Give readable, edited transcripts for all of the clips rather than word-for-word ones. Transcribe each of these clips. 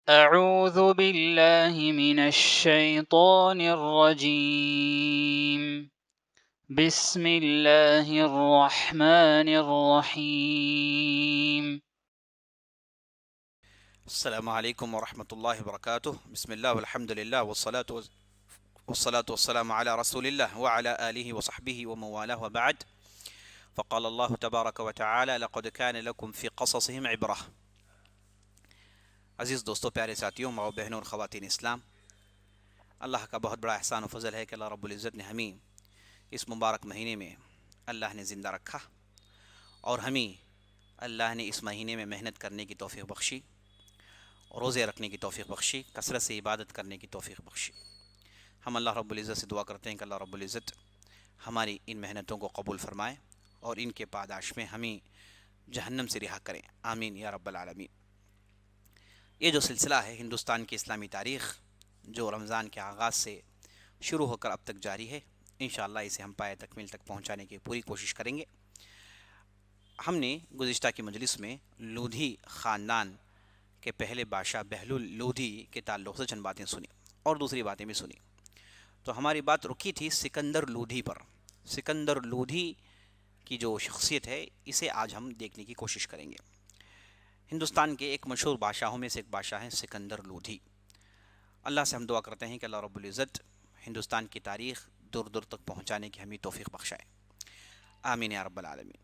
أعوذ بالله من الشيطان الرجيم. بسم الله الرحمن الرحيم. السلام عليكم ورحمة الله وبركاته. بسم الله والحمد لله والصلاة والسلام على رسول الله وعلى آله وصحبه ومن والاه وبعد. فقال الله تبارك وتعالى لقد كان لكم في قصصهم عبرة. عزیز دوستو، پیارے ساتھیوں، ماؤ بہنوں اور خواتین اسلام، اللہ کا بہت بڑا احسان و فضل ہے کہ اللہ رب العزت نے ہمیں اس مبارک مہینے میں اللہ نے زندہ رکھا، اور ہمیں اللہ نے اس مہینے میں محنت کرنے کی توفیق بخشی، روزے رکھنے کی توفیق بخشی، کثرت سے عبادت کرنے کی توفیق بخشی۔ ہم اللہ رب العزت سے دعا کرتے ہیں کہ اللہ رب العزت ہماری ان محنتوں کو قبول فرمائے اور ان کے پاداش میں ہمیں جہنم سے رہا کریں، آمین یا رب العالمین۔ یہ جو سلسلہ ہے ہندوستان کی اسلامی تاریخ، جو رمضان کے آغاز سے شروع ہو کر اب تک جاری ہے، انشاءاللہ اسے ہم پائے تکمیل تک پہنچانے کی پوری کوشش کریں گے۔ ہم نے گزشتہ کی مجلس میں لودھی خاندان کے پہلے بادشاہ بہلول لودھی کے تعلق سے چند باتیں سنی اور دوسری باتیں بھی سنی۔ تو ہماری بات رکی تھی سکندر لودھی پر۔ سکندر لودھی کی جو شخصیت ہے، اسے آج ہم دیکھنے کی کوشش کریں گے۔ ہندوستان کے ایک مشہور بادشاہوں میں سے ایک بادشاہ ہیں سکندر لودھی۔ اللہ سے ہم دعا کرتے ہیں کہ اللہ رب العزت ہندوستان کی تاریخ دور دور تک پہنچانے کی ہمیں توفیق بخشائے، آمین یا رب العالمین۔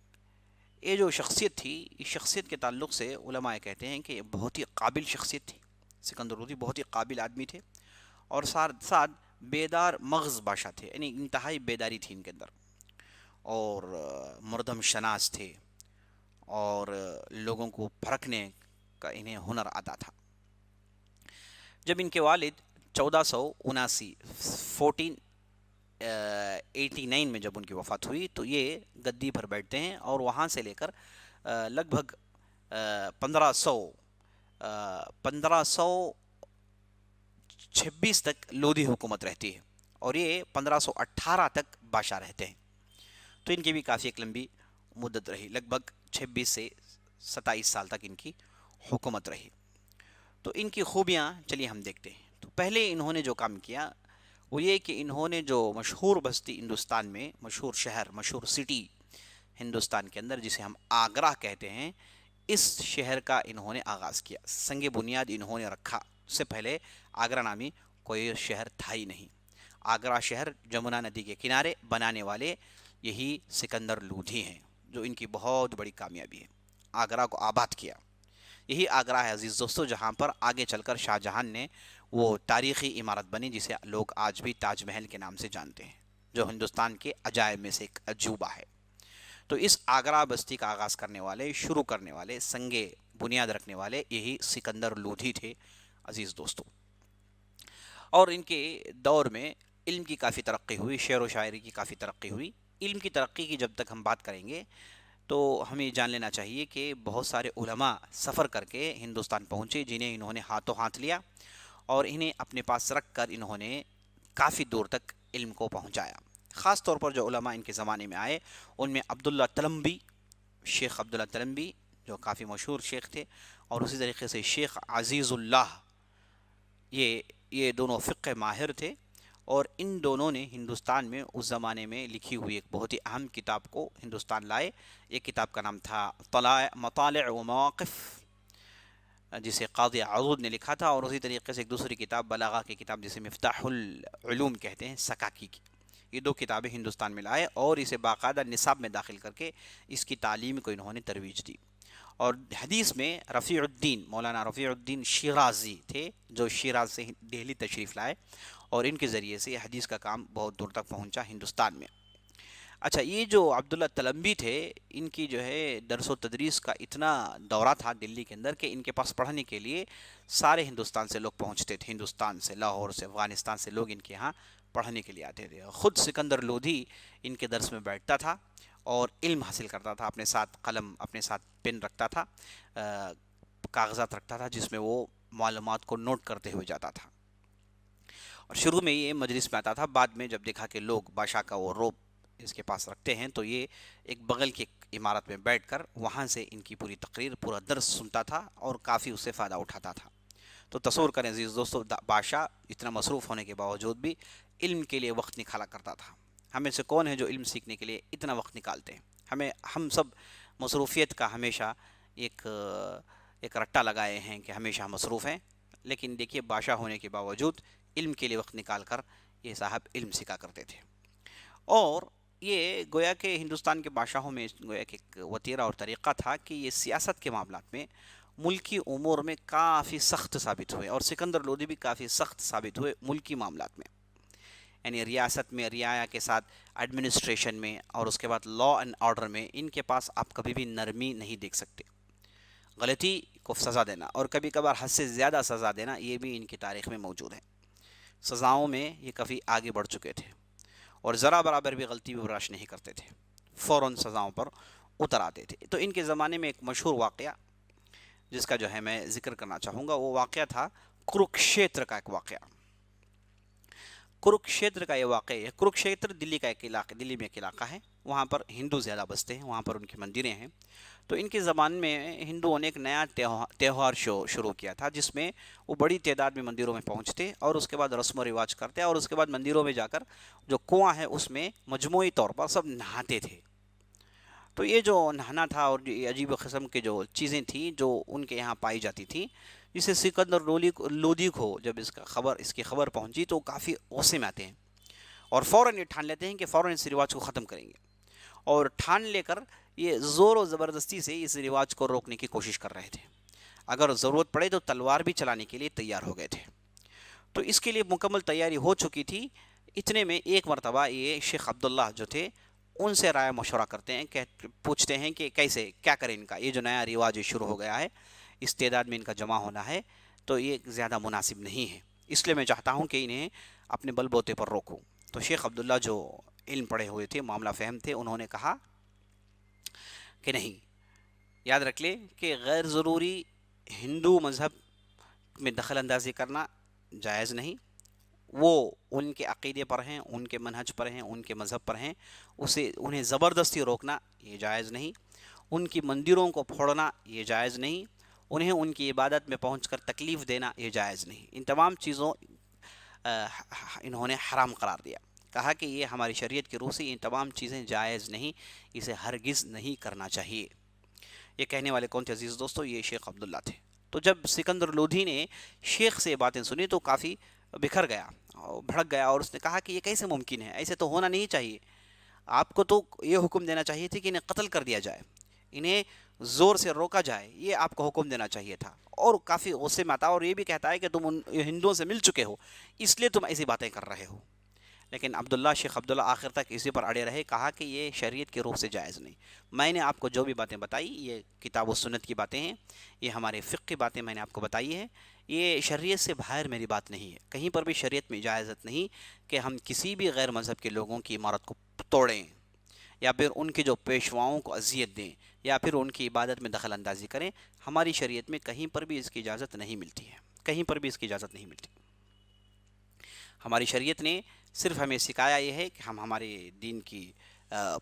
یہ جو شخصیت تھی، اس شخصیت کے تعلق سے علماء کہتے ہیں کہ یہ بہت ہی قابل شخصیت تھی۔ سکندر لودھی بہت ہی قابل آدمی تھے، اور ساتھ ساتھ بیدار مغز بادشاہ تھے، یعنی انتہائی بیداری تھی ان کے اندر، اور مردم شناس تھے، اور لوگوں کو پرکھنے کا انہیں ہنر آتا تھا۔ جب ان کے والد 1479 1489 میں جب ان کی وفات ہوئی تو یہ گدی پر بیٹھتے ہیں، اور وہاں سے لے کر لگ بھگ 1526 تک لودھی حکومت رہتی ہے، اور یہ 1518 تک بادشاہ رہتے ہیں۔ تو ان کی بھی کافی ایک لمبی مدت رہی، لگ بھگ 26 سے 27 سال تک ان کی حکومت رہی۔ تو ان کی خوبیاں چلیے ہم دیکھتے ہیں۔ تو پہلے انہوں نے جو کام کیا وہ یہ کہ انہوں نے جو مشہور بستی ہندوستان میں، مشہور شہر، مشہور سٹی ہندوستان کے اندر جسے ہم آگرہ کہتے ہیں، اس شہر کا انہوں نے آغاز کیا، سنگ بنیاد انہوں نے رکھا۔ اس سے پہلے آگرہ نامی کوئی شہر تھا ہی نہیں۔ آگرہ شہر جمنا ندی کے کنارے بنانے والے یہی سکندر لودھی ہیں، جو ان کی بہت بڑی کامیابی ہے۔ آگرہ کو آباد کیا، یہی آگرہ ہے عزیز دوستو، جہاں پر آگے چل کر شاہ جہاں نے وہ تاریخی عمارت بنی جسے لوگ آج بھی تاج محل کے نام سے جانتے ہیں، جو ہندوستان کے عجائب میں سے ایک عجوبہ ہے۔ تو اس آگرہ بستی کا آغاز کرنے والے، شروع کرنے والے، سنگے بنیاد رکھنے والے یہی سکندر لودھی تھے عزیز دوستو۔ اور ان کے دور میں علم کی کافی ترقی ہوئی، شعر و شاعری کی کافی ترقی ہوئی۔ علم کی ترقی کی جب تک ہم بات کریں گے تو ہمیں جان لینا چاہیے کہ بہت سارے علماء سفر کر کے ہندوستان پہنچے، جنہیں انہوں نے ہاتھوں ہاتھ لیا، اور انہیں اپنے پاس رکھ کر انہوں نے کافی دور تک علم کو پہنچایا۔ خاص طور پر جو علماء ان کے زمانے میں آئے، ان میں عبداللہ تلمبی، شیخ عبداللہ تلمبی جو کافی مشہور شیخ تھے، اور اسی طریقے سے شیخ عزیز اللہ، یہ دونوں فقہ ماہر تھے، اور ان دونوں نے ہندوستان میں اس زمانے میں لکھی ہوئی ایک بہت ہی اہم کتاب کو ہندوستان لائے۔ یہ کتاب کا نام تھا مطالع و مواقف، جسے قاضی عروض نے لکھا تھا، اور اسی طریقے سے ایک دوسری کتاب بلاغہ کی کتاب جسے مفتاح العلوم کہتے ہیں، سکاکی کی۔ یہ دو کتابیں ہندوستان میں لائے اور اسے باقاعدہ نصاب میں داخل کر کے اس کی تعلیم کو انہوں نے ترویج دی۔ اور حدیث میں رفیع الدین، مولانا رفیع الدین شیرازی تھے، جو شیراز سے دہلی تشریف لائے، اور ان کے ذریعے سے یہ حدیث کا کام بہت دور تک پہنچا ہندوستان میں۔ اچھا، یہ جو عبداللہ تلمبی تھے، ان کی جو ہے درس و تدریس کا اتنا دورہ تھا دلی کے اندر کہ ان کے پاس پڑھنے کے لیے سارے ہندوستان سے لوگ پہنچتے تھے، ہندوستان سے، لاہور سے، افغانستان سے لوگ ان کے ہاں پڑھنے کے لیے آتے تھے۔ خود سکندر لودھی ان کے درس میں بیٹھتا تھا اور علم حاصل کرتا تھا، اپنے ساتھ قلم، اپنے ساتھ پن رکھتا تھا، کاغذات رکھتا تھا جس میں وہ معلومات کو نوٹ کرتے ہوئے جاتا تھا۔ اور شروع میں یہ مجلس میں آتا تھا، بعد میں جب دیکھا کہ لوگ بادشاہ کا وہ روب اس کے پاس رکھتے ہیں تو یہ ایک بغل کی عمارت میں بیٹھ کر وہاں سے ان کی پوری تقریر، پورا درس سنتا تھا اور کافی اس سے فائدہ اٹھاتا تھا۔ تو تصور کریں عزیز دوستو، بادشاہ اتنا مصروف ہونے کے باوجود بھی علم کے لیے وقت نکالا کرتا تھا۔ ہمیں سے کون ہے جو علم سیکھنے کے لیے اتنا وقت نکالتے ہیں؟ ہم سب مصروفیت کا ہمیشہ ایک رٹا لگائے ہیں کہ ہمیشہ مصروف ہیں، لیکن دیکھیے بادشاہ ہونے کے باوجود علم کے لیے وقت نکال کر یہ صاحب علم سیکھا کرتے تھے۔ اور یہ گویا کہ ہندوستان کے بادشاہوں میں گویا کہ ایک وتیرہ اور طریقہ تھا کہ یہ سیاست کے معاملات میں ملکی امور میں کافی سخت ثابت ہوئے، اور سکندر لودھی بھی کافی سخت ثابت ہوئے ملکی معاملات میں، یعنی ریاست میں، رعایا کے ساتھ ایڈمنسٹریشن میں، اور اس کے بعد لا اینڈ آرڈر میں ان کے پاس آپ کبھی بھی نرمی نہیں دیکھ سکتے۔ غلطی کو سزا دینا اور کبھی کبھار حد سے زیادہ سزا دینا، یہ بھی ان کی تاریخ میں موجود ہے۔ سزاؤں میں یہ کافی آگے بڑھ چکے تھے، اور ذرا برابر بھی غلطی بھی برداشت نہیں کرتے تھے، فوراً سزاؤں پر اتر آتے تھے۔ تو ان کے زمانے میں ایک مشہور واقعہ جس کا جو ہے میں ذکر کرنا چاہوں گا، وہ واقعہ تھا کروکشیتر کا ایک واقعہ۔ کروکشیتر کا یہ واقعہ ہے، کروکشیتر دلی کا ایک علاقہ، دلی میں ایک علاقہ ہے، وہاں پر ہندو زیادہ بستے ہیں، وہاں پر ان کی مندریں ہیں۔ تو ان کے زمان میں ہندوؤں نے ایک نیا تہوار شروع کیا تھا، جس میں وہ بڑی تعداد میں مندروں میں پہنچتے اور اس کے بعد رسم و رواج کرتے، اور اس کے بعد مندروں میں جا کر جو کنواں ہے اس میں مجموعی طور پر سب نہاتے تھے۔ تو یہ جو نہانا تھا اور یہ عجیب قسم کے جو چیزیں تھیں جو ان کے یہاں پائی جاتی تھیں، جسے سکندر لودھی کو جب اس کی خبر پہنچی تو کافی غصے میں آتے ہیں، اور فوراً یہ ٹھان لیتے ہیں کہ فوراً اس رواج کو ختم کریں گے، اور ٹھان لے کر یہ زور و زبردستی سے اس رواج کو روکنے کی کوشش کر رہے تھے۔ اگر ضرورت پڑے تو تلوار بھی چلانے کے لیے تیار ہو گئے تھے۔ تو اس کے لیے مکمل تیاری ہو چکی تھی۔ اتنے میں ایک مرتبہ یہ شیخ عبداللہ جو تھے ان سے رائے مشورہ کرتے ہیں، کہ پوچھتے ہیں کہ کیسے کیا کریں، ان کا یہ جو نیا رواج شروع ہو گیا ہے، اس تعداد میں ان کا جمع ہونا ہے، تو یہ زیادہ مناسب نہیں ہے، اس لیے میں چاہتا ہوں کہ انہیں اپنے بل بوتے پر روکوں۔ تو شیخ عبداللہ جو علم پڑھے ہوئے تھے، معاملہ فہم تھے، انہوں نے کہا کہ نہیں، یاد رکھ لے کہ غیر ضروری ہندو مذہب میں دخل اندازی کرنا جائز نہیں، وہ ان کے عقیدے پر ہیں، ان کے منہج پر ہیں، ان کے مذہب پر ہیں، انہیں زبردستی روکنا یہ جائز نہیں، ان کی مندروں کو پھوڑنا یہ جائز نہیں، انہیں ان کی عبادت میں پہنچ کر تکلیف دینا یہ جائز نہیں۔ ان تمام چیزوں انہوں نے حرام قرار دیا، کہا کہ یہ ہماری شریعت کی روح سے یہ تمام چیزیں جائز نہیں، اسے ہرگز نہیں کرنا چاہیے۔ یہ کہنے والے کون تھے عزیز دوستو؟ یہ شیخ عبداللہ تھے۔ تو جب سکندر لودھی نے شیخ سے باتیں سنی تو کافی بکھر گیا، بھڑک گیا، اور اس نے کہا کہ یہ کیسے ممکن ہے، ایسے تو ہونا نہیں چاہیے، آپ کو تو یہ حکم دینا چاہیے تھی کہ انہیں قتل کر دیا جائے، انہیں زور سے روکا جائے، یہ آپ کو حکم دینا چاہیے تھا۔ اور کافی غصے میں آتا، اور یہ بھی کہتا ہے کہ تم ان ہندوؤں سے مل چکے ہو، اس لیے تم ایسی باتیں کر رہے ہو۔ لیکن شیخ عبداللہ آخر تک اسی پر اڑے رہے، کہا کہ یہ شریعت کے روح سے جائز نہیں۔ میں نے آپ کو جو بھی باتیں بتائی یہ کتاب و سنت کی باتیں ہیں، یہ ہمارے فقہ کی باتیں میں نے آپ کو بتائی ہے، یہ شریعت سے باہر میری بات نہیں ہے، کہیں پر بھی شریعت میں اجازت نہیں کہ ہم کسی بھی غیر مذہب کے لوگوں کی عمارت کو توڑیں، یا پھر ان کے جو پیشواؤں کو اذیت دیں، یا پھر ان کی عبادت میں دخل اندازی کریں۔ ہماری شریعت میں کہیں پر بھی اس کی اجازت نہیں ملتی ہے، کہیں پر بھی اس کی اجازت نہیں ملتی۔ ہماری شریعت نے صرف ہمیں سکھایا یہ ہے کہ ہم ہمارے دین کی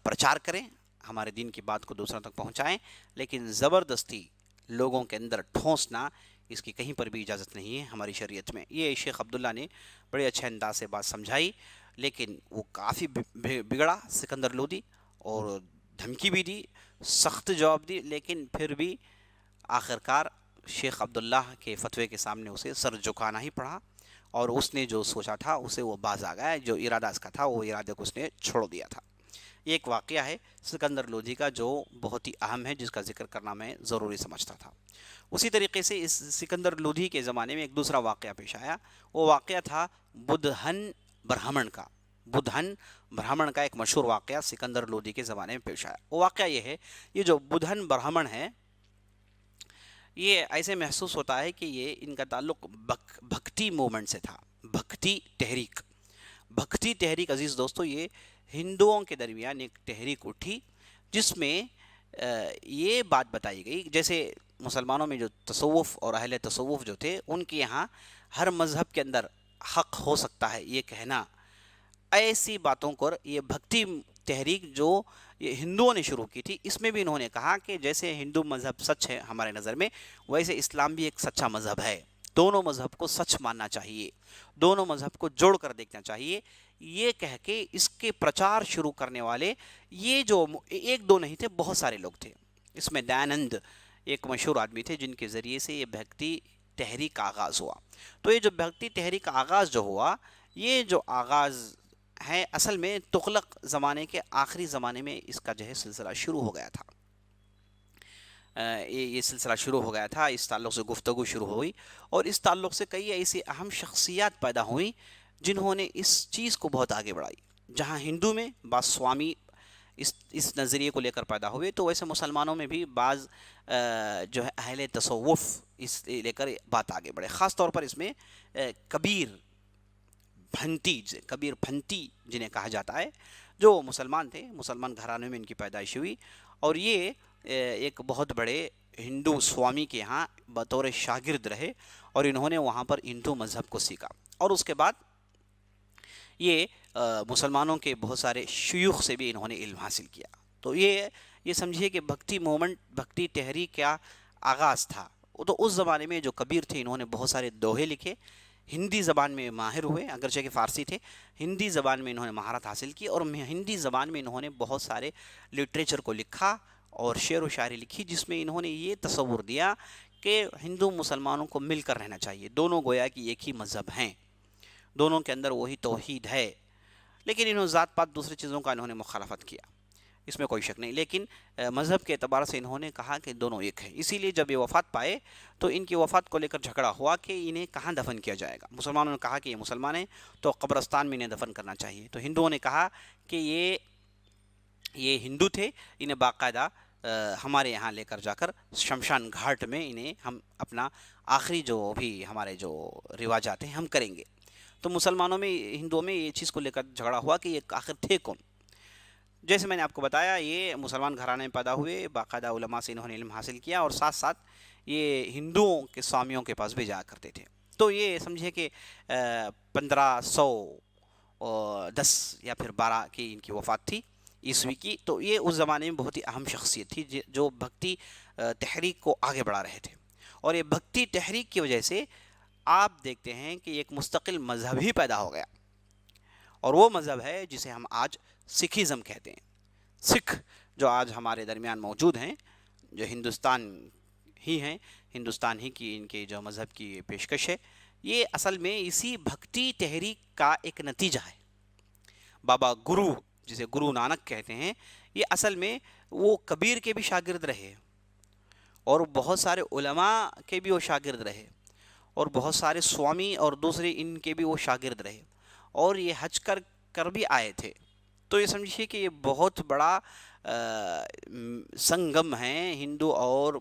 پرچار کریں، ہمارے دین کی بات کو دوسروں تک پہنچائیں، لیکن زبردستی لوگوں کے اندر ٹھونسنا، اس کی کہیں پر بھی اجازت نہیں ہے ہماری شریعت میں۔ یہ شیخ عبداللہ نے بڑے اچھے انداز سے بات سمجھائی، لیکن وہ کافی بگڑا سکندر لودھی، اور دھمکی بھی دی، سخت جواب دی، لیکن پھر بھی آخرکار شیخ عبداللہ کے فتوے کے سامنے اسے سر جھکانا ہی پڑا، اور اس نے جو سوچا تھا اسے وہ باز آ گیا، جو ارادہ اس کا تھا وہ ارادے کو اس نے چھوڑ دیا تھا۔ یہ ایک واقعہ ہے سکندر لودھی کا جو بہت ہی اہم ہے، جس کا ذکر کرنا میں ضروری سمجھتا تھا۔ اسی طریقے سے اس سکندر لودھی کے زمانے میں ایک دوسرا واقعہ پیش آیا، وہ واقعہ تھا بدھن برہمن کا۔ بدھن برہمن کا ایک مشہور واقعہ سکندر لودھی کے زمانے میں پیش آیا۔ وہ واقعہ یہ ہے، یہ جو بدھن برہمن ہے، یہ ایسے محسوس ہوتا ہے کہ یہ ان کا تعلق بھکتی موومنٹ سے تھا، بھکتی تحریک۔ بھکتی تحریک عزیز دوستو، یہ ہندوؤں کے درمیان ایک تحریک اٹھی، جس میں یہ بات بتائی گئی، جیسے مسلمانوں میں جو تصوف اور اہل تصوف جو تھے، ان کے یہاں ہر مذہب کے اندر حق ہو سکتا ہے یہ کہنا، ایسی باتوں کو یہ بھکتی تحریک جو یہ ہندوؤں نے شروع کی تھی، اس میں بھی انہوں نے کہا کہ جیسے ہندو مذہب سچ ہے ہمارے نظر میں، ویسے اسلام بھی ایک سچا مذہب ہے، دونوں مذہب کو سچ ماننا چاہیے، دونوں مذہب کو جوڑ کر دیکھنا چاہیے، یہ کہہ کے اس کے پرچار شروع کرنے والے یہ جو ایک دو نہیں تھے، بہت سارے لوگ تھے۔ اس میں دیانند ایک مشہور آدمی تھے جن کے ذریعے سے یہ بھکتی تحریک کا آغاز ہوا۔ تو یہ جو بھکتی تحریک کا آغاز جو ہوا، یہ جو آغاز ہے اصل میں تغلق زمانے کے آخری زمانے میں اس کا جو ہے سلسلہ شروع ہو گیا تھا۔ یہ سلسلہ شروع ہو گیا تھا، اس تعلق سے گفتگو شروع ہوئی، اور اس تعلق سے کئی ایسی اہم شخصیات پیدا ہوئیں جنہوں نے اس چیز کو بہت آگے بڑھائی۔ جہاں ہندو میں بعض سوامی اس نظریے کو لے کر پیدا ہوئے، تو ویسے مسلمانوں میں بھی بعض جو ہے اہل تصوف اس لے کر بات آگے بڑھے۔ خاص طور پر اس میں کبیر پھنتی جنہیں کہا جاتا ہے، جو مسلمان تھے، مسلمان گھرانے میں ان کی پیدائش ہوئی، اور یہ ایک بہت بڑے ہندو سوامی کے ہاں بطور شاگرد رہے، اور انہوں نے وہاں پر ہندو مذہب کو سیکھا، اور اس کے بعد یہ مسلمانوں کے بہت سارے شیوخ سے بھی انہوں نے علم حاصل کیا۔ تو یہ سمجھیے کہ بھکتی مومنٹ، بھکتی تحریک کا آغاز تھا۔ تو اس زمانے میں جو کبیر تھے، انہوں نے بہت سارے دوہے لکھے، ہندی زبان میں ماہر ہوئے، اگرچہ کہ فارسی تھے، ہندی زبان میں انہوں نے مہارت حاصل کی، اور ہندی زبان میں انہوں نے بہت سارے لٹریچر کو لکھا اور شعر و شاعری لکھی، جس میں انہوں نے یہ تصور دیا کہ ہندو مسلمانوں کو مل کر رہنا چاہیے، دونوں گویا کہ ایک ہی مذہب ہیں، دونوں کے اندر وہی توحید ہے۔ لیکن انہوں ذات پات دوسری چیزوں کا انہوں نے مخالفت کیا، اس میں کوئی شک نہیں، لیکن مذہب کے اعتبار سے انہوں نے کہا کہ دونوں ایک ہیں۔ اسی لیے جب یہ وفات پائے تو ان کی وفات کو لے کر جھگڑا ہوا کہ انہیں کہاں دفن کیا جائے گا۔ مسلمانوں نے کہا کہ یہ مسلمان ہیں تو قبرستان میں انہیں دفن کرنا چاہیے، تو ہندوؤں نے کہا کہ یہ ہندو تھے، انہیں باقاعدہ ہمارے یہاں لے کر جا کر شمشان گھاٹ میں انہیں ہم اپنا آخری جو بھی ہمارے جو رواجات ہیں ہم کریں گے۔ تو مسلمانوں میں، ہندوؤں میں یہ چیز کو لے کر جھگڑا ہوا کہ یہ آخر تھے کون۔ جیسے میں نے آپ کو بتایا، یہ مسلمان گھرانے میں پیدا ہوئے، باقاعدہ علماء سے انہوں نے علم حاصل کیا، اور ساتھ ساتھ یہ ہندوؤں کے سوامیوں کے پاس بھی جایا کرتے تھے۔ تو یہ سمجھے کہ 1510 یا پھر 12 کی ان کی وفات تھی عیسوی کی۔ تو یہ اس زمانے میں بہت ہی اہم شخصیت تھی جو بھکتی تحریک کو آگے بڑھا رہے تھے، اور یہ بھکتی تحریک کی وجہ سے آپ دیکھتے ہیں کہ ایک مستقل مذہب ہی پیدا ہو گیا، اور وہ مذہب ہے جسے ہم آج سکھزم کہتے ہیں۔ سکھ جو آج ہمارے درمیان موجود ہیں، جو ہندوستان ہی ہیں، ہندوستان ہی کی ان کے جو مذہب کی پیشکش ہے، یہ اصل میں اسی بھکتی تحریک کا ایک نتیجہ ہے۔ بابا گرو، جسے گرو نانک کہتے ہیں، یہ اصل میں وہ کبیر کے بھی شاگرد رہے، اور بہت سارے علماء کے بھی وہ شاگرد رہے، اور بہت سارے سوامی اور دوسرے ان کے بھی وہ شاگرد رہے، اور یہ حج کر بھی آئے تھے۔ تو یہ سمجھیے کہ یہ بہت بڑا سنگم ہے ہندو اور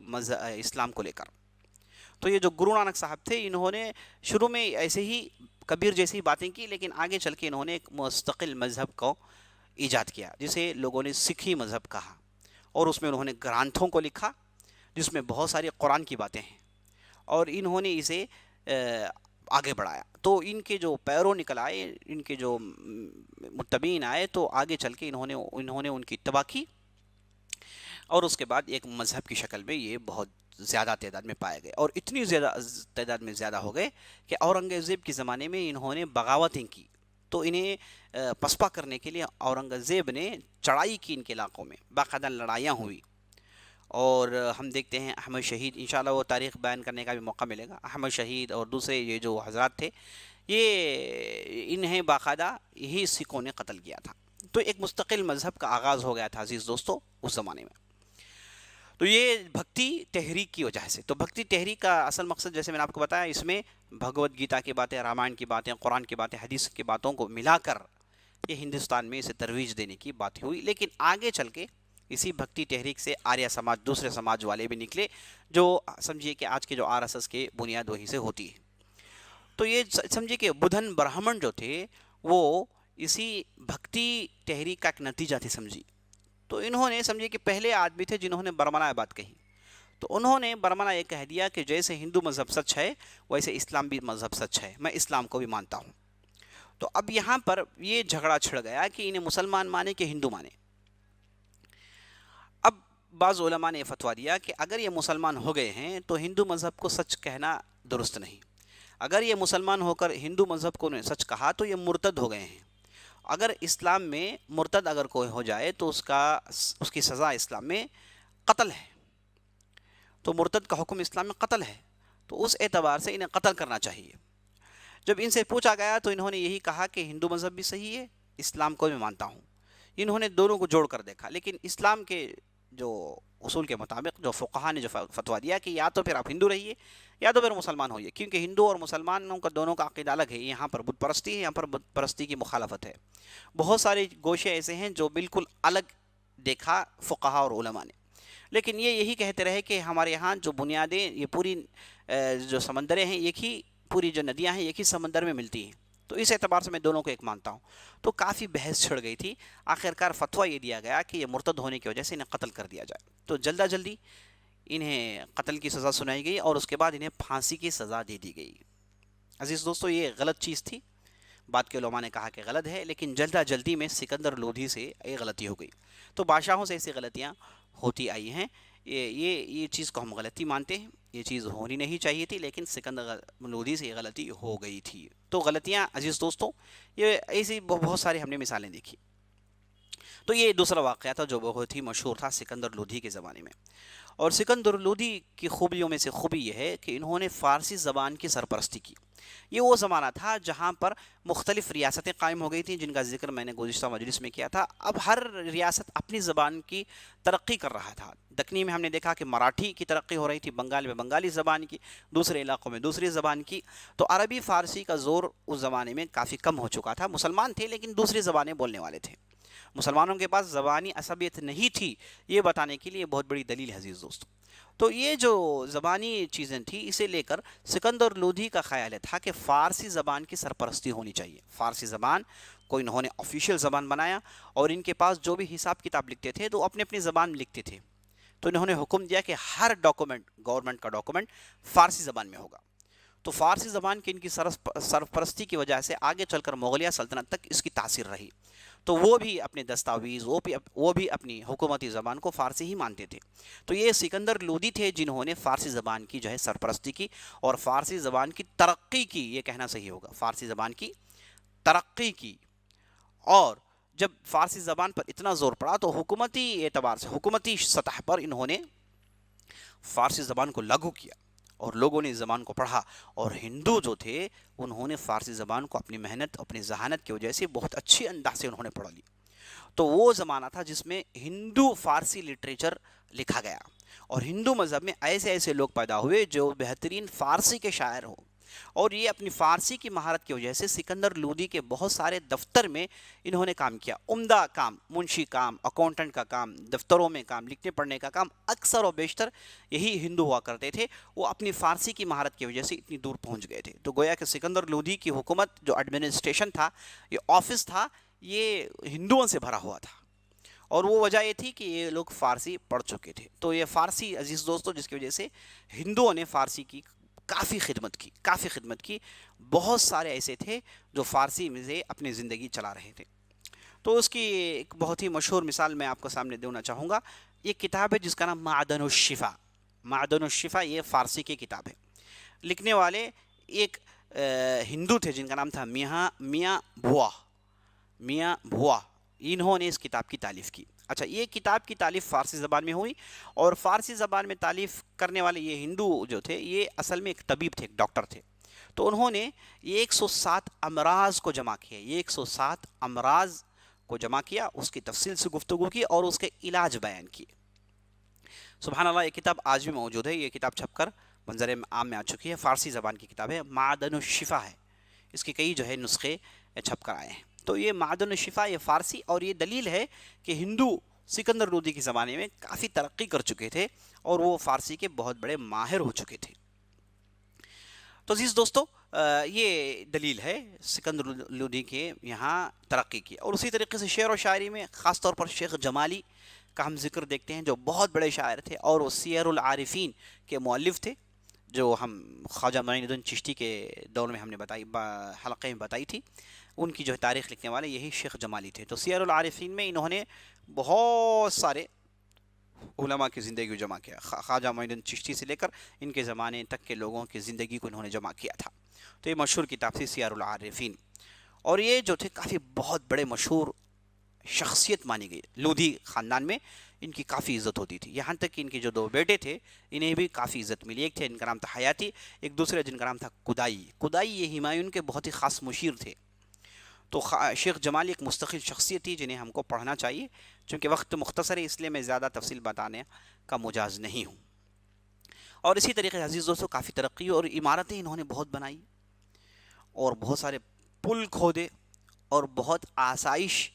اسلام کو لے کر۔ تو یہ جو گرو نانک صاحب تھے، انہوں نے شروع میں ایسے ہی کبیر جیسی باتیں کی، لیکن آگے چل کے انہوں نے ایک مستقل مذہب کو ایجاد کیا، جسے لوگوں نے سکھی مذہب کہا، اور اس میں انہوں نے گرانتھوں کو لکھا جس میں بہت ساری قرآن کی باتیں ہیں، اور انہوں نے اسے آگے بڑھایا۔ تو ان کے جو پیروں نکل آئے، ان کے جو متبعین آئے، تو آگے چل کے انہوں نے ان کی اتباع کی، اور اس کے بعد ایک مذہب کی شکل میں یہ بہت زیادہ تعداد میں پائے گئے، اور اتنی زیادہ تعداد میں زیادہ ہو گئے کہ اورنگزیب کے زمانے میں انہوں نے بغاوتیں کی۔ تو انہیں پسپا کرنے کے لیے اورنگزیب نے چڑھائی کی، ان کے علاقوں میں باقاعدہ لڑائیاں ہوئی، اور ہم دیکھتے ہیں احمد شہید، انشاءاللہ وہ تاریخ بیان کرنے کا بھی موقع ملے گا، احمد شہید اور دوسرے یہ جو حضرات تھے، یہ انہیں باقاعدہ یہی سکھوں نے قتل کیا تھا۔ تو ایک مستقل مذہب کا آغاز ہو گیا تھا عزیز دوستو اس زمانے میں۔ تو یہ بھکتی تحریک کی وجہ سے، تو بھکتی تحریک کا اصل مقصد جیسے میں نے آپ کو بتایا، اس میں بھگوت گیتا کی باتیں، رامائن کی باتیں، قرآن کی باتیں، حدیث کی باتوں کو ملا کر یہ ہندوستان میں اسے ترویج دینے کی بات ہوئی۔ لیکن آگے چل کے اسی بھکتی تحریک سے آریہ سماج، دوسرے سماج والے بھی نکلے، جو سمجھیے کہ آج کے جو RSS کے بنیاد وہی سے ہوتی ہے۔ تو یہ سمجھیے کہ بدھن برہمن جو تھے، وہ اسی بھکتی تحریک کا ایک نتیجہ تھے سمجھی۔ تو انہوں نے سمجھے کہ پہلے آدمی تھے جنہوں نے برملا بات کہی، تو انہوں نے برملا یہ کہہ دیا کہ جیسے ہندو مذہب سچ ہے، ویسے اسلام بھی مذہب سچ ہے، میں اسلام کو بھی مانتا ہوں۔ تو اب یہاں پر یہ جھگڑا چھڑ گیا کہ انہیں مسلمان مانے کہ ہندو مانے۔ اب بعض علماء نے فتویٰ دیا کہ اگر یہ مسلمان ہو گئے ہیں تو ہندو مذہب کو سچ کہنا درست نہیں، اگر یہ مسلمان ہو کر ہندو مذہب کو نے سچ کہا تو یہ مرتد ہو گئے ہیں. اگر اسلام میں مرتد اگر کوئی ہو جائے تو اس کی سزا اسلام میں قتل ہے. تو مرتد کا حکم اسلام میں قتل ہے. تو اس اعتبار سے انہیں قتل کرنا چاہیے. جب ان سے پوچھا گیا تو انہوں نے یہی کہا کہ ہندو مذہب بھی صحیح ہے، اسلام کو بھی مانتا ہوں. انہوں نے دونوں کو جوڑ کر دیکھا، لیکن اسلام کے جو اصول کے مطابق جو فقہا نے جو فتویٰ دیا کہ یا تو پھر آپ ہندو رہیے یا تو پھر مسلمان ہوئیے، کیونکہ ہندو اور مسلمانوں کا دونوں کا عقیدہ الگ ہے. یہاں پر بت پرستی ہے، یہاں پر بت پرستی کی مخالفت ہے. بہت سارے گوشے ایسے ہیں جو بالکل الگ دیکھا فقہا اور علماء نے، لیکن یہ یہی کہتے رہے کہ ہمارے یہاں جو بنیادیں یہ پوری جو سمندریں ہیں ایک ہی، پوری جو ندیاں ہیں ایک ہی سمندر میں ملتی ہیں. تو اس اعتبار سے میں دونوں کو ایک مانتا ہوں. تو کافی بحث چھڑ گئی تھی. آخرکار فتویٰ یہ دیا گیا کہ یہ مرتد ہونے کی وجہ سے انہیں قتل کر دیا جائے. تو جلدی انہیں قتل کی سزا سنائی گئی اور اس کے بعد انہیں پھانسی کی سزا دے دی گئی. عزیز دوستو، یہ غلط چیز تھی. بعد کے علماء نے کہا کہ غلط ہے، لیکن جلدی میں سکندر لودھی سے یہ غلطی ہو گئی. تو بادشاہوں سے ایسی غلطیاں ہوتی آئی ہیں. یہ چیز کو ہم غلطی مانتے ہیں، یہ چیز ہونی نہیں چاہیے تھی، لیکن سکندر لودھی سے یہ غلطی ہو گئی تھی. تو غلطیاں عزیز دوستو، یہ ایسی بہت ساری ہم نے مثالیں دیکھی. تو یہ دوسرا واقعہ تھا جو بہت ہی مشہور تھا سکندر لودھی کے زمانے میں. اور سکندر لودھی کی خوبیوں میں سے خوبی یہ ہے کہ انہوں نے فارسی زبان کی سرپرستی کی. یہ وہ زمانہ تھا جہاں پر مختلف ریاستیں قائم ہو گئی تھیں، جن کا ذکر میں نے گزشتہ مجلس میں کیا تھا. اب ہر ریاست اپنی زبان کی ترقی کر رہا تھا. دکنی میں ہم نے دیکھا کہ مراٹھی کی ترقی ہو رہی تھی، بنگال میں بنگالی زبان کی، دوسرے علاقوں میں دوسری زبان کی. تو عربی فارسی کا زور اس زمانے میں کافی کم ہو چکا تھا. مسلمان تھے لیکن دوسری زبانیں بولنے والے تھے. مسلمانوں کے پاس زبانی عصبیت نہیں تھی، یہ بتانے کے لیے بہت بڑی دلیل ہے عزیز دوستو. تو یہ جو زبانی چیزیں تھیں اسے لے کر سکندر لودھی کا خیال تھا کہ فارسی زبان کی سرپرستی ہونی چاہیے. فارسی زبان کو انہوں نے آفیشیل زبان بنایا، اور ان کے پاس جو بھی حساب کتاب لکھتے تھے تو اپنی اپنی زبان میں لکھتے تھے. تو انہوں نے حکم دیا کہ ہر ڈاکومنٹ، گورنمنٹ کا ڈاکومنٹ فارسی زبان میں ہوگا. تو فارسی زبان کی ان کی سرپرستی کی وجہ سے آگے چل کر مغلیہ سلطنت تک اس کی تاثیر رہی. تو وہ بھی اپنے دستاویز، وہ بھی اپنی حکومتی زبان کو فارسی ہی مانتے تھے. تو یہ سکندر لودھی تھے جنہوں نے فارسی زبان کی جو ہے سرپرستی کی اور فارسی زبان کی ترقی کی. یہ کہنا صحیح ہوگا، فارسی زبان کی ترقی کی. اور جب فارسی زبان پر اتنا زور پڑا تو حکومتی اعتبار سے، حکومتی سطح پر انہوں نے فارسی زبان کو لاگو کیا اور لوگوں نے اس زبان کو پڑھا. اور ہندو جو تھے انہوں نے فارسی زبان کو اپنی محنت، اپنی ذہانت کی وجہ سے بہت اچھی انداز سے انہوں نے پڑھ لی. تو وہ زمانہ تھا جس میں ہندو فارسی لٹریچر لکھا گیا، اور ہندو مذہب میں ایسے ایسے لوگ پیدا ہوئے جو بہترین فارسی کے شاعر ہوں. اور یہ اپنی فارسی کی مہارت کی وجہ سے سکندر لودھی کے بہت سارے دفتر میں انہوں نے کام کیا. عمدہ کام، منشی کام، اکاؤنٹنٹ کا کام، دفتروں میں کام، لکھنے پڑھنے کا کام اکثر و بیشتر یہی ہندو ہوا کرتے تھے. وہ اپنی فارسی کی مہارت کی وجہ سے اتنی دور پہنچ گئے تھے. تو گویا کہ سکندر لودھی کی حکومت، جو ایڈمنسٹریشن تھا، یہ آفس تھا، یہ ہندوؤں سے بھرا ہوا تھا. اور وہ وجہ یہ تھی کہ یہ لوگ فارسی پڑھ چکے تھے. تو یہ فارسی عزیز دوستو، جس کی وجہ سے ہندوؤں نے فارسی کی کافی خدمت کی. بہت سارے ایسے تھے جو فارسی میں سے اپنی زندگی چلا رہے تھے. تو اس کی ایک بہت ہی مشہور مثال میں آپ کو سامنے دینا چاہوں گا. یہ کتاب ہے جس کا نام معدن الشفا. معدن الشفا یہ فارسی کی کتاب ہے. لکھنے والے ایک ہندو تھے جن کا نام تھا میاں بھوا. انہوں نے اس کتاب کی تالیف کی. اچھا، یہ کتاب کی تالیف فارسی زبان میں ہوئی، اور فارسی زبان میں تالیف کرنے والے یہ ہندو جو تھے یہ اصل میں ایک طبیب تھے، ایک ڈاکٹر تھے. تو انہوں نے یہ 107 امراض کو جمع کیا. یہ 107 امراض کو جمع کیا، اس کی تفصیل سے گفتگو کی اور اس کے علاج بیان کیے. سبحان اللہ، یہ کتاب آج بھی موجود ہے. یہ کتاب چھپ کر منظر عام میں آ چکی ہے. فارسی زبان کی کتاب ہے، معدن الشفا ہے. اس کے کئی جو ہے نسخے چھپ کر آئے ہیں. تو یہ معدن الشفا یہ فارسی، اور یہ دلیل ہے کہ ہندو سکندر لودھی کے زمانے میں کافی ترقی کر چکے تھے اور وہ فارسی کے بہت بڑے ماہر ہو چکے تھے. تو عزیز دوستو، یہ دلیل ہے سکندر لودھی کے یہاں ترقی کی. اور اسی طریقے سے شعر و شاعری میں خاص طور پر شیخ جمالی کا ہم ذکر دیکھتے ہیں، جو بہت بڑے شاعر تھے اور وہ سیر العارفین کے مؤلف تھے، جو ہم خواجہ معین الدین چشتی کے دور میں ہم نے حلقے میں بتائی تھی. ان کی جو ہے تاریخ لکھنے والے یہی شیخ جمالی تھے. تو سیر العارفین میں انہوں نے بہت سارے علماء کی زندگی کو جمع کیا. خواجہ معین الدین چشتی سے لے کر ان کے زمانے تک کے لوگوں کی زندگی کو انہوں نے جمع کیا تھا. تو یہ مشہور کتاب تھی سیار العارفین. اور یہ جو تھے کافی بہت بڑے مشہور شخصیت مانی گئی. لودھی خاندان میں ان کی کافی عزت ہوتی تھی، یہاں تک کہ ان کے جو دو بیٹے تھے انہیں بھی کافی عزت ملی. ایک تھے جن کا نام تھا حیاتی، ایک دوسرے جن کا نام تھا کدائی. کدائی یہ ہمایوں کے بہت ہی خاص مشیر تھے. تو شیخ جمال ایک مستقل شخصیت تھی جنہیں ہم کو پڑھنا چاہیے. چونکہ وقت مختصر ہے اس لیے میں زیادہ تفصیل بتانے کا مجاز نہیں ہوں. اور اسی طریقے سے عزیز دوستو کافی ترقی اور عمارتیں انہوں نے بہت بنائی، اور بہت سارے پل کھودے، اور بہت آسائش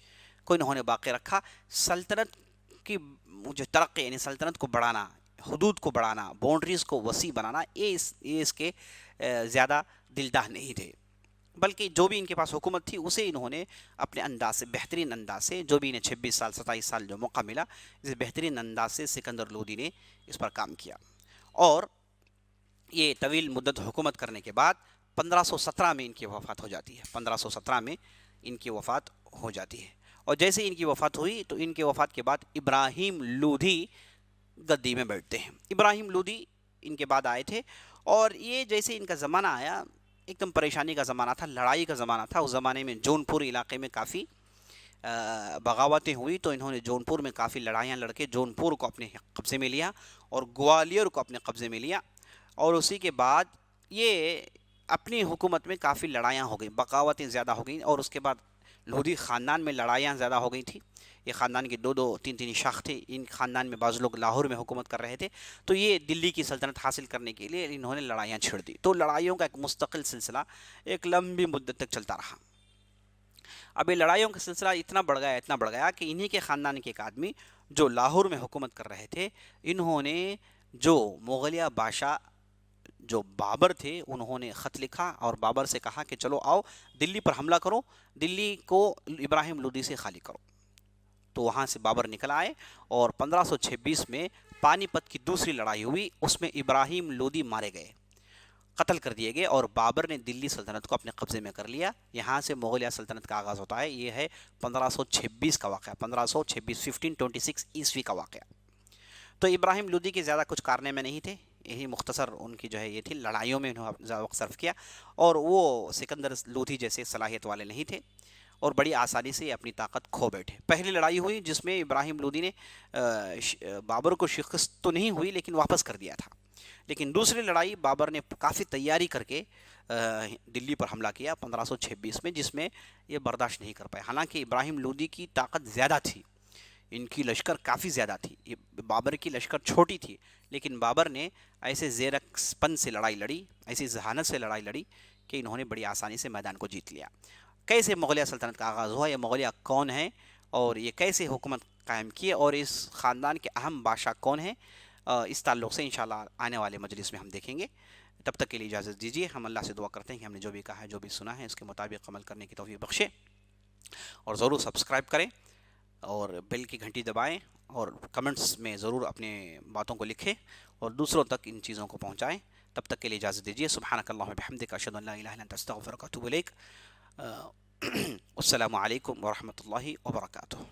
کو انہوں نے باقی رکھا. سلطنت کی جو ترقی یعنی سلطنت کو بڑھانا، حدود کو بڑھانا، باؤنڈریز کو وسیع بنانا، یہ اس کے زیادہ دلدہ نہیں تھے. بلکہ جو بھی ان کے پاس حکومت تھی اسے انہوں نے اپنے انداز سے، بہترین انداز سے، جو بھی انہیں 26 سال 27 سال جو موقع ملا، اس بہترین انداز سے سکندر لودھی نے اس پر کام کیا. اور یہ طویل مدت حکومت کرنے کے بعد 1517 میں ان کی وفات ہو جاتی ہے. 1517 میں ان کی وفات ہو جاتی ہے. اور جیسے ان کی وفات ہوئی تو ان کے وفات کے بعد ابراہیم لودھی گدی میں بیٹھتے ہیں. ابراہیم لودھی ان کے بعد آئے تھے، اور یہ جیسے ان کا زمانہ آیا ایک دم پریشانی کا زمانہ تھا، لڑائی کا زمانہ تھا. اس زمانے میں جون پور علاقے میں کافی بغاوتیں ہوئی، تو انہوں نے جون پور میں کافی لڑائیاں لڑ کے جون پور کو اپنے قبضے میں لیا اور گوالیر کو اپنے قبضے میں لیا. اور اسی کے بعد یہ اپنی حکومت میں کافی لڑائیاں ہو گئیں، بغاوتیں زیادہ ہو گئیں. اور اس کے بعد لودھی خاندان میں لڑائیاں زیادہ ہو گئی تھیں. یہ خاندان کے دو تین شاخ تھے. ان خاندان میں بعض لوگ لاہور میں حکومت کر رہے تھے، تو یہ دلی کی سلطنت حاصل کرنے کے لیے انہوں نے لڑائیاں چھڑ دی. تو لڑائیوں کا ایک مستقل سلسلہ ایک لمبی مدت تک چلتا رہا. اب یہ لڑائیوں کا سلسلہ اتنا بڑھ گیا کہ انہی کے خاندان کے ایک آدمی جو لاہور میں حکومت کر رہے تھے، انہوں نے جو مغلیہ بادشاہ جو بابر تھے انہوں نے خط لکھا اور بابر سے کہا کہ چلو آؤ دلی پر حملہ کرو، دلی کو ابراہیم لودھی سے خالی کرو. تو وہاں سے بابر نکل آئے، اور 1526 میں پانی پت کی دوسری لڑائی ہوئی. اس میں ابراہیم لودھی مارے گئے، قتل کر دیے گئے، اور بابر نے دلی سلطنت کو اپنے قبضے میں کر لیا. یہاں سے مغلیہ سلطنت کا آغاز ہوتا ہے. یہ ہے 1526 کا واقعہ، 1526 1526 عیسوی کا واقعہ. تو ابراہیم لودھی کے زیادہ کچھ کارنامے نہیں تھے، یہی مختصر ان کی جو ہے یہ تھی. لڑائیوں میں انہوں نے زیادہ وقت صرف کیا، اور وہ سکندر لودھی جیسے صلاحیت والے نہیں تھے، اور بڑی آسانی سے اپنی طاقت کھو بیٹھے. پہلی لڑائی ہوئی جس میں ابراہیم لودھی نے بابر کو شکست تو نہیں ہوئی لیکن واپس کر دیا تھا. لیکن دوسری لڑائی بابر نے کافی تیاری کر کے دلی پر حملہ کیا 1526 میں، جس میں یہ برداشت نہیں کر پائے. حالانکہ ابراہیم لودھی کی طاقت زیادہ تھی، ان کی لشکر کافی زیادہ تھی، بابر کی لشکر چھوٹی تھی. لیکن بابر نے ایسے زیرک پن سے لڑائی لڑی، ایسی ذہانت سے لڑائی لڑی کہ انہوں نے بڑی آسانی سے میدان کو جیت لیا. کیسے مغلیہ سلطنت کا آغاز ہوا، یہ مغلیہ کون ہیں اور یہ کیسے حکومت قائم کیے، اور اس خاندان کے اہم بادشاہ کون ہیں، اس تعلق سے انشاءاللہ آنے والے مجلس میں ہم دیکھیں گے. تب تک کے لیے اجازت دیجیے. ہم اللہ سے دعا کرتے ہیں کہ ہم نے جو بھی کہا ہے، جو بھی سنا ہے، اس کے مطابق عمل کرنے کی توفیق بخشے. اور ضرور سبسکرائب کریں اور بیل کی گھنٹی دبائیں، اور کمنٹس میں ضرور اپنے باتوں کو لکھیں اور دوسروں تک ان چیزوں کو پہنچائیں. تب تک کے لیے اجازت دیجیے. سبحانک اللہم وبحمدک، اشہد ان لا الہ الا انت، استغفرک و اتوب الیک. السلام علیکم ورحمۃ اللہ وبرکاتہ.